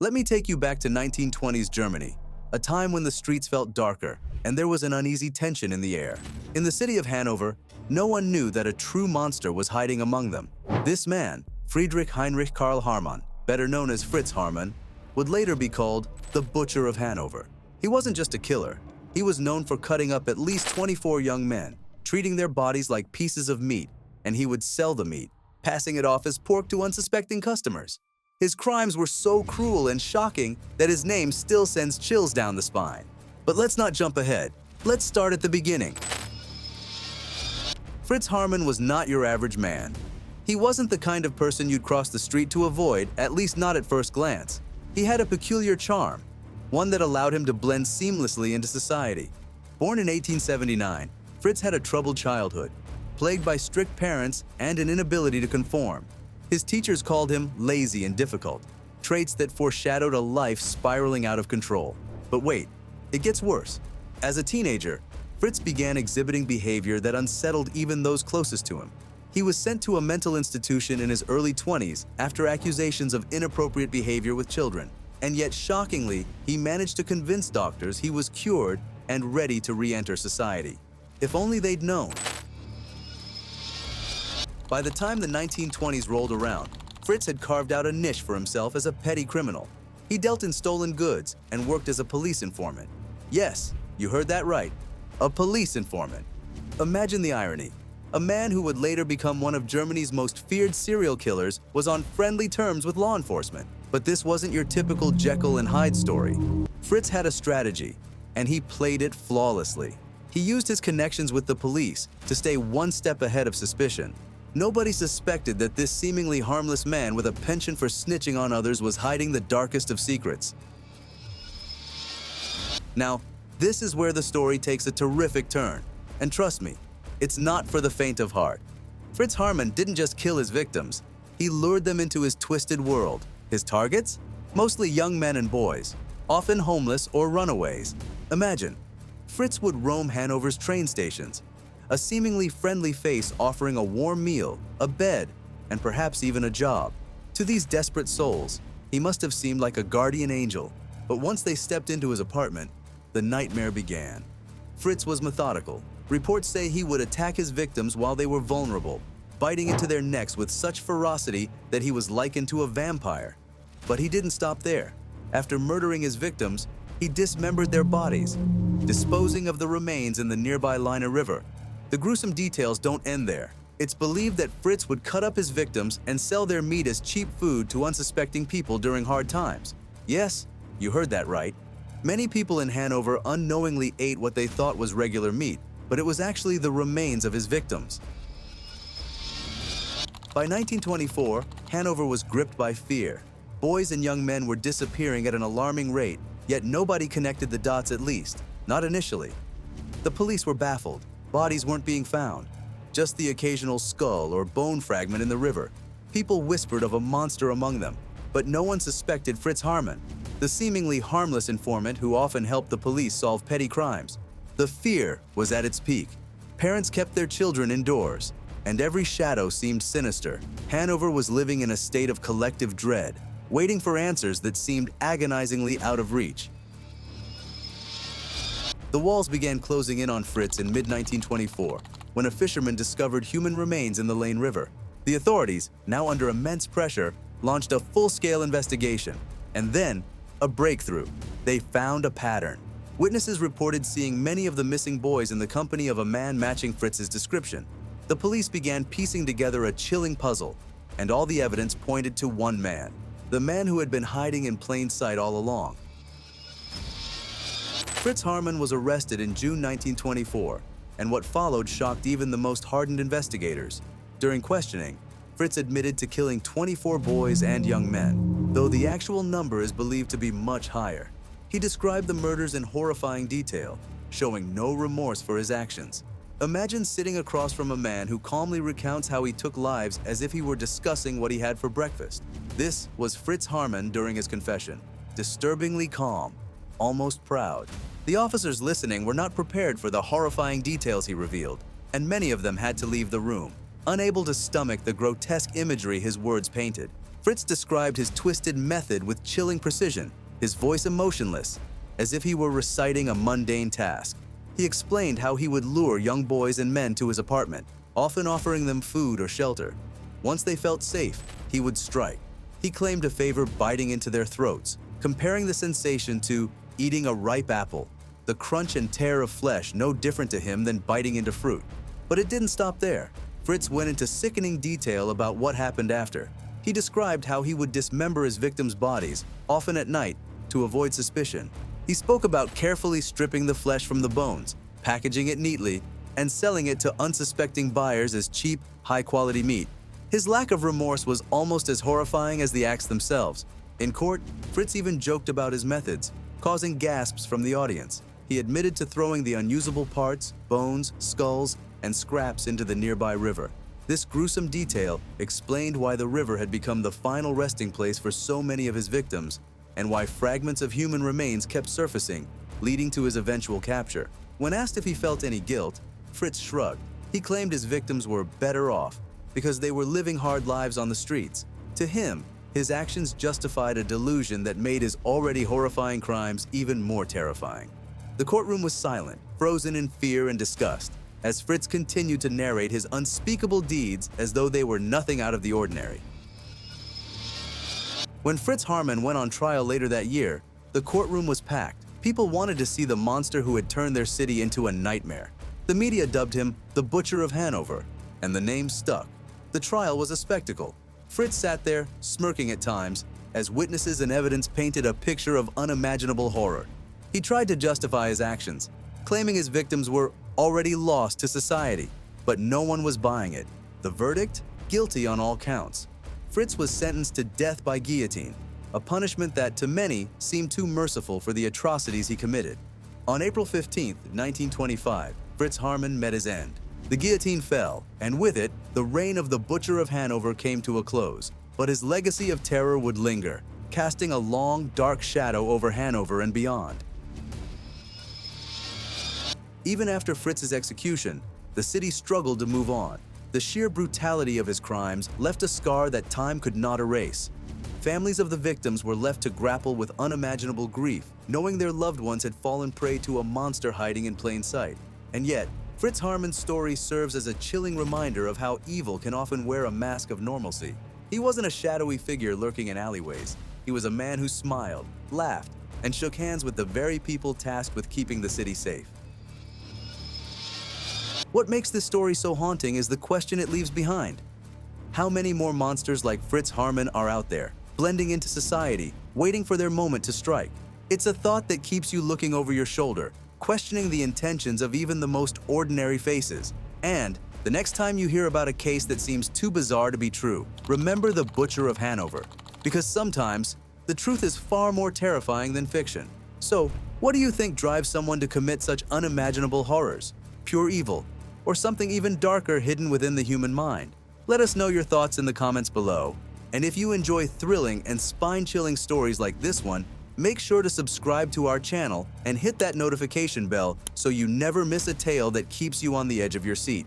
Let me take you back to 1920s Germany, a time when the streets felt darker and there was an uneasy tension in the air. In the city of Hanover, no one knew that a true monster was hiding among them. This man, Friedrich Heinrich Karl Haarmann, better known as Fritz Haarmann, would later be called the Butcher of Hanover. He wasn't just a killer. He was known for cutting up at least 24 young men, treating their bodies like pieces of meat, and he would sell the meat, passing it off as pork to unsuspecting customers. His crimes were so cruel and shocking that his name still sends chills down the spine. But let's not jump ahead. Let's start at the beginning. Fritz Haarmann was not your average man. He wasn't the kind of person you'd cross the street to avoid, at least not at first glance. He had a peculiar charm, one that allowed him to blend seamlessly into society. Born in 1879, Fritz had a troubled childhood, plagued by strict parents and an inability to conform. His teachers called him lazy and difficult, traits that foreshadowed a life spiraling out of control. But wait, it gets worse. As a teenager, Fritz began exhibiting behavior that unsettled even those closest to him. He was sent to a mental institution in his early 20s after accusations of inappropriate behavior with children. And yet, shockingly, he managed to convince doctors he was cured and ready to re-enter society. If only they'd known. By the time the 1920s rolled around, Fritz had carved out a niche for himself as a petty criminal. He dealt in stolen goods and worked as a police informant. Yes, you heard that right, a police informant. Imagine the irony. A man who would later become one of Germany's most feared serial killers was on friendly terms with law enforcement. But this wasn't your typical Jekyll and Hyde story. Fritz had a strategy, and he played it flawlessly. He used his connections with the police to stay one step ahead of suspicion. Nobody suspected that this seemingly harmless man with a penchant for snitching on others was hiding the darkest of secrets. Now, this is where the story takes a terrific turn. And trust me, it's not for the faint of heart. Fritz Haarmann didn't just kill his victims, he lured them into his twisted world. His targets? Mostly young men and boys, often homeless or runaways. Imagine, Fritz would roam Hanover's train stations, a seemingly friendly face offering a warm meal, a bed, and perhaps even a job. To these desperate souls, he must have seemed like a guardian angel. But once they stepped into his apartment, the nightmare began. Fritz was methodical. Reports say he would attack his victims while they were vulnerable, biting into their necks with such ferocity that he was likened to a vampire. But he didn't stop there. After murdering his victims, he dismembered their bodies, disposing of the remains in the nearby Lina River. The gruesome details don't end there. It's believed that Fritz would cut up his victims and sell their meat as cheap food to unsuspecting people during hard times. Yes, you heard that right. Many people in Hanover unknowingly ate what they thought was regular meat, but it was actually the remains of his victims. By 1924, Hanover was gripped by fear. Boys and young men were disappearing at an alarming rate, yet nobody connected the dots, at least, not initially. The police were baffled. Bodies weren't being found, just the occasional skull or bone fragment in the river. People whispered of a monster among them, but no one suspected Fritz Haarmann, the seemingly harmless informant who often helped the police solve petty crimes. The fear was at its peak. Parents kept their children indoors, and every shadow seemed sinister. Hanover was living in a state of collective dread, waiting for answers that seemed agonizingly out of reach. The walls began closing in on Fritz in mid-1924, when a fisherman discovered human remains in the Lane River. The authorities, now under immense pressure, launched a full-scale investigation. And then, a breakthrough. They found a pattern. Witnesses reported seeing many of the missing boys in the company of a man matching Fritz's description. The police began piecing together a chilling puzzle, and all the evidence pointed to one man, the man who had been hiding in plain sight all along. Fritz Haarmann was arrested in June 1924, and what followed shocked even the most hardened investigators. During questioning, Fritz admitted to killing 24 boys and young men, though the actual number is believed to be much higher. He described the murders in horrifying detail, showing no remorse for his actions. Imagine sitting across from a man who calmly recounts how he took lives as if he were discussing what he had for breakfast. This was Fritz Haarmann during his confession, disturbingly calm, almost proud. The officers listening were not prepared for the horrifying details he revealed, and many of them had to leave the room, unable to stomach the grotesque imagery his words painted. Fritz described his twisted method with chilling precision, his voice emotionless, as if he were reciting a mundane task. He explained how he would lure young boys and men to his apartment, often offering them food or shelter. Once they felt safe, he would strike. He claimed to favor biting into their throats, comparing the sensation to eating a ripe apple, the crunch and tear of flesh no different to him than biting into fruit. But it didn't stop there. Fritz went into sickening detail about what happened after. He described how he would dismember his victims' bodies, often at night, to avoid suspicion. He spoke about carefully stripping the flesh from the bones, packaging it neatly, and selling it to unsuspecting buyers as cheap, high-quality meat. His lack of remorse was almost as horrifying as the acts themselves. In court, Fritz even joked about his methods, causing gasps from the audience. He admitted to throwing the unusable parts, bones, skulls, and scraps into the nearby river. This gruesome detail explained why the river had become the final resting place for so many of his victims, and why fragments of human remains kept surfacing, leading to his eventual capture. When asked if he felt any guilt, Fritz shrugged. He claimed his victims were better off because they were living hard lives on the streets. To him, his actions justified a delusion that made his already horrifying crimes even more terrifying. The courtroom was silent, frozen in fear and disgust, as Fritz continued to narrate his unspeakable deeds as though they were nothing out of the ordinary. When Fritz Haarmann went on trial later that year, the courtroom was packed. People wanted to see the monster who had turned their city into a nightmare. The media dubbed him the Butcher of Hanover, and the name stuck. The trial was a spectacle. Fritz sat there, smirking at times, as witnesses and evidence painted a picture of unimaginable horror. He tried to justify his actions, claiming his victims were already lost to society, but no one was buying it. The verdict? Guilty on all counts. Fritz was sentenced to death by guillotine, a punishment that, to many, seemed too merciful for the atrocities he committed. On April 15, 1925, Fritz Haarmann met his end. The guillotine fell, and with it, the reign of the Butcher of Hanover came to a close. But his legacy of terror would linger, casting a long, dark shadow over Hanover and beyond. Even after Fritz's execution, the city struggled to move on. The sheer brutality of his crimes left a scar that time could not erase. Families of the victims were left to grapple with unimaginable grief, knowing their loved ones had fallen prey to a monster hiding in plain sight. And yet, Fritz Haarmann's story serves as a chilling reminder of how evil can often wear a mask of normalcy. He wasn't a shadowy figure lurking in alleyways. He was a man who smiled, laughed, and shook hands with the very people tasked with keeping the city safe. What makes this story so haunting is the question it leaves behind. How many more monsters like Fritz Haarmann are out there, blending into society, waiting for their moment to strike? It's a thought that keeps you looking over your shoulder, questioning the intentions of even the most ordinary faces. And the next time you hear about a case that seems too bizarre to be true, remember the Butcher of Hanover, because sometimes the truth is far more terrifying than fiction. So, what do you think drives someone to commit such unimaginable horrors? Pure evil, or something even darker hidden within the human mind? Let us know your thoughts in the comments below. And if you enjoy thrilling and spine-chilling stories like this one, make sure to subscribe to our channel and hit that notification bell so you never miss a tale that keeps you on the edge of your seat.